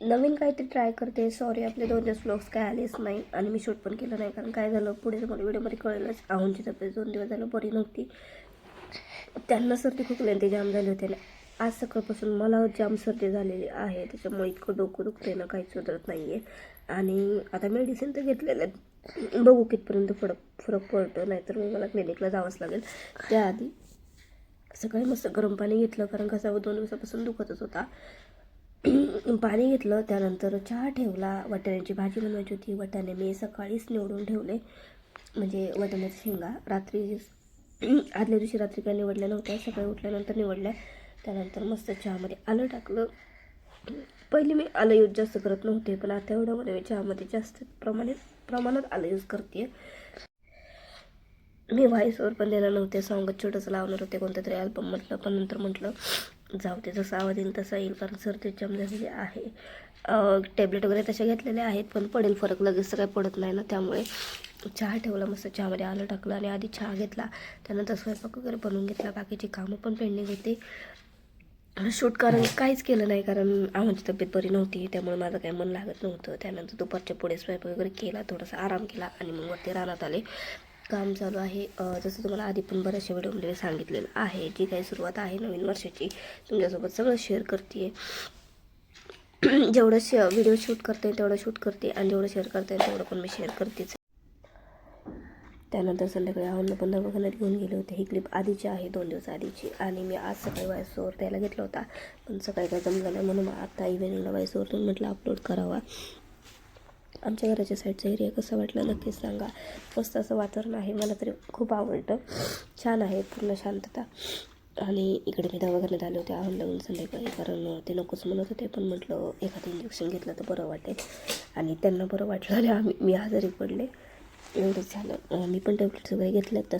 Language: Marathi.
नवीन काहीतरी ट्राय करते. सॉरी आपले 2 दिवस व्लॉग्स काय आलेच नाही आणि मी शूट पण केलं नाही, कारण काय झालं पुढे मला व्हिडिओमध्ये कळेलच. आहोंची तब्येत 2 दिवस झालं बरी नव्हती. त्यांना सर्दी खोकले ते जाम झाले होते. आज सकाळपासून मला जाम सर्दी झालेली आहे, त्याच्यामुळे इतकं डोकं दुखते ना, काहीच सुधारत नाही आहे. आणि आता मेडिसिन तर घेतलेलं आहे, बघू कितपर्यंत फरक पडतो. नाहीतर मग मला क्लिनिकला जावंच लागेल. त्याआधी सकाळी मस्त गरम पाणी घेतलं, कारण कसा 2 दिवसापासून दुखतच होता. पाणी घेतलं, त्यानंतर चहा ठेवला. वाटाण्याची भाजी बनवायची होती. वाटाणे मी सकाळीच निवडून ठेवले, म्हणजे वाटाण्याच्या शेंगा रात्री आदल्या दिवशी रात्री काय निवडल्या नव्हत्या, सकाळी उठल्यानंतर निवडल्या. त्यानंतर मस्त चहामध्ये आलं टाकलं. पहिले मी आलं यूज जास्त करत नव्हते, पण आता एवढ्यामध्ये मी चहामध्ये जास्त प्रमाणात आलं यूज करते. मी व्हॉइसवर पण देणार नव्हते, सॉंगच छोटंसं लावणार होते कोणत्या तरी अल्बममधलं, पण नंतर म्हटलं जाऊ दे, जसा आवाज येईल तसा येईल, कारण सर्दी जाम झालेली आहे. टॅब्लेट वगैरे तशा घेतलेल्या आहेत, पण पडेल फरक, लगेच काही पडत नाही ना. त्यामुळे चहा ठेवला, मस्त चहामध्ये आलं टाकलं आणि आधी चहा घेतला. त्यानंतर स्वयंपाक वगैरे बनवून घेतला. बाकीची कामं पण पेंडिंग होती. शूट कारण काहीच केलं नाही, कारण आमची तब्येत बरी नव्हती, त्यामुळे माझं काही मन लागत नव्हतं. त्यानंतर दुपारच्या पुढे स्वयंपाक वगैरे केला, थोडासा आराम केला आणि मग वरती रानात आले. काम चालू आहे. जसं तुम्हाला आधी पण बऱ्याचशा व्हिडिओमध्ये सांगितलेलं आहे, जी काही सुरुवात आहे नवीन वर्षाची, तुमच्यासोबत सगळं शेअर करते. जेवढं व्हिडिओ शूट करते तेवढं शूट करते, आणि जेवढं शेअर करते तेवढं पण मी शेअर करतेच. त्यानंतर संध्याकाळी आव्हानं पण दवाखान्यात घेऊन गेले होते. ही क्लिप आधीची आहे, 2 दिवस आधीची. आणि मी आज सकाळी व्हॉइस ओव्हर द्यायला घेतला होता, पण सकाळी काय जमलं नाही, म्हणून आता इव्हिनिंगला व्हॉइस ओव्हर म्हटलं अपलोड करावा. आमच्या घराच्या साईडचा एरिया कसा वाटला नक्कीच सांगा. मस्त असं वातावरण आहे, मला तरी खूप आवडतं. छान आहे, पूर्ण शांतता. आणि इकडे मी दवाखान्यात आले होते आव्हान लावून संध्याकाळी, कारण ते नकोच म्हणत होते, पण म्हटलं एखादं इंजेक्शन घेतलं तर बरं वाटेल. आणि त्यांना बरं वाटलं आणि मी आजारी पडले, एवढंच झालं. मी पण टॅब्लेट्स वगैरे घेतल्यात तशा.